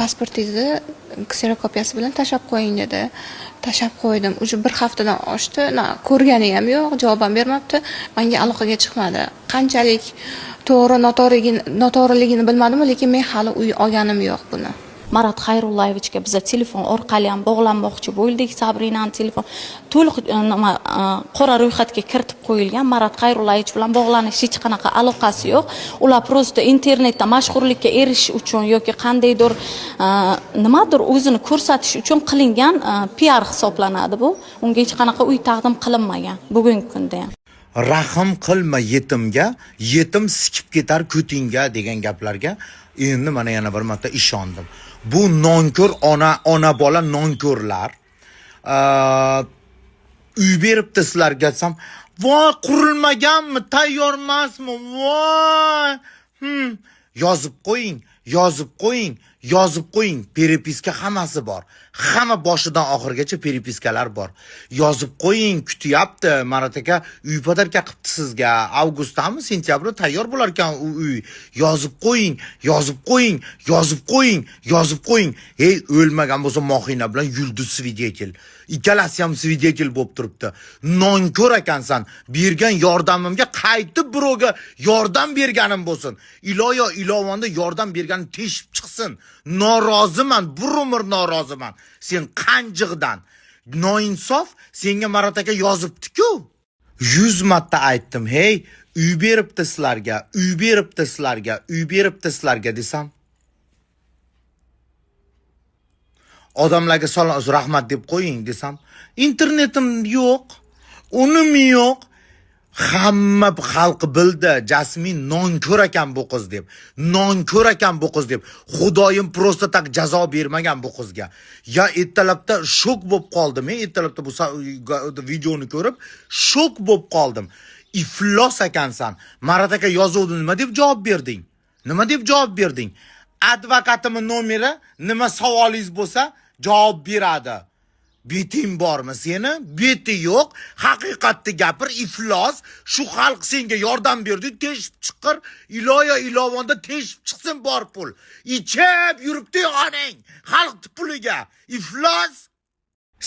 pasportingizni kserokopiyasi bilan tashlab qo'ying dedi. Tashlab qo'ydim. Уже bir haftadan oshdi. Ko'rgani ham yo'q, javob ham bermabdi. Menga aloqaga chiqmadi. Qanchalik to'g'ri, noto'g'riligini bilmadim, lekin men hali uy olganim yo'q buni. Marat Xayrullayevichga biz telefon orqali ham bog'lanmoqchi bo'ldik. Sabrinani telefon to'liq qora ro'yxatga kiritib qo'yilgan. Marat Xayrullayevich bilan bog'lanish hech qanaqa aloqasi yo'q. Ular prosta internetda mashhurlikka erishish uchun yoki qandaydir nimadir o'zini ko'rsatish uchun qilingan PR hisoblanadi bu. Unga hech qanaqa uy taqdim qilinmagan bugungi kunda ham. Rahim qilma yetimga, yetim sikib ketar ko'tingga degan gaplarga endi mana yana bir marta ishondim. Bu nonko'r ona bola nonko'rlar uy beribdi sizlarga desam, voy qurilmaganmi, tayyor emasmi? Voy. Yozib qo'ying. Peripiska hammasi bor. Hamma boshidan oxirigacha peripiskalar bor. Yozib qo'ying, kutyapti. Marat aka uy podarka qilibdi sizga. Avgustdami, sentyabrda tayyor bo'lar ekan u uy. Yozib qo'ying. Ey, o'lmagan bo'lsa Mohina bilan Yulduz svidetel. Ikkalasi ham svidetel bo'lib turibdi. Nonko'r ekansan. Bergan yordamimga qaytib birovga yordam berganim bo'lsin. Iloyo ilovonda yordam berganim teshib chiqsin. Noroziman, bir umr noroziman. Sen qanjiqdan noinsof senga Marat aka yozibdi-ku. 100 marta aytdim, hey, uy beribdi sizlarga desam. Odamlarga salom rahmat deb qo'ying desam, internetim yo'q, unim yo'q. Hamma xalq bildi, Jasmin nonko'r ekan bu qiz deb. Xudoyim prosta tak jazo bermagan bu qizga. Ya ertalabda shok bo'lib qoldim. Men ertalabda bu videoni ko'rib shok bo'lib qoldim. Iflos ekansan. Marat aka yozuvdi, nima deb javob berding? Advokatimning nomeri, nima savolingiz bo'lsa javob beradi. Beting bormi seni? Beti yo'q. Haqiqatni gapir, iflos. Shu xalq senga yordam berdi, teshib chiqir. Iloyo ilovonda teshib chiqsin bor pul. Ichib yuribdi onang xalq puliga. Iflos.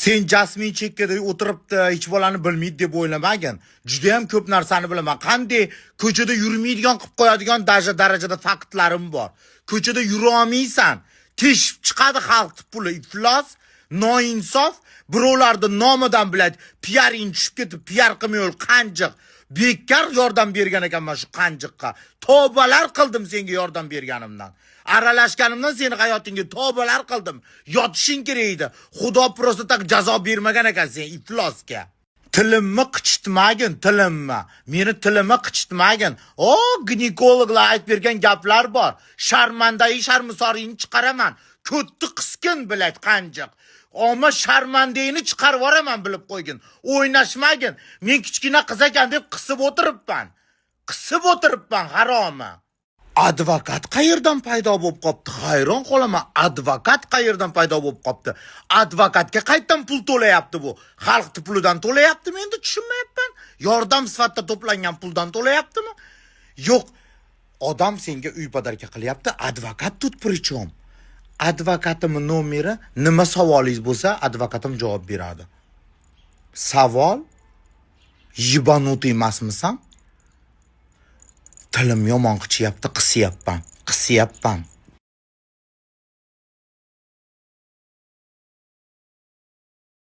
Sen Jasmin chekkada o'tiribdi, hech bolani bilmaydi deb o'ylamagin. Juda ham ko'p narsani bilaman. Qanday ko'chada yurmaydigan qilib qo'yadigan darajada faktlarim bor. Ko'chada yura olmaysan. Teshib chiqadi xalq puli. Iflos. Noinsof, birovlarning nomidan biladi, piaring tushib ketib, piar qilmay qanjiq. Bekar yordam bergan ekanman shu qanjiqqa. Tavbalar qildim senga yordam berganimdan. Aralashganimdan seni hayotingga tavbalar qildim. Yotishing kerak edi. Xudo prosta tak jazo bermagan ekan sen iflosga. Tilimni qichitmagin, Meni tilimni qichitmagin. Ginekologlar aytib bergan gaplar bor. Sharmisoringni chiqaraman. Ko'tni qiskin biladi qanjiq. Ama sharmandayni chiqarib yuboraman bilib qo'ygin. O'ynashmagin. Men kichkina qiz ekan deb qisib o'tiribman, haromi. Advokat qayerdan paydo bo'lib qopti? Hayron qolaman. Advokat qayerdan paydo bo'lib qopti? Advokatga qayerdan pul to'layapti bu? Xalqning pulidan to'layaptimi? Endi tushunmayapman. Yordam sifatida to'plangan puldan to'layaptimi? Yo'q. Odam senga uy podarka qilyapti, advokat tut prichom. Advokatimning nomeri, nima savolingiz bo'lsa, advokatim javob beradi. Savol? Yibanutый emasmisan? Tilim yomon qichiyapti, qisyapman.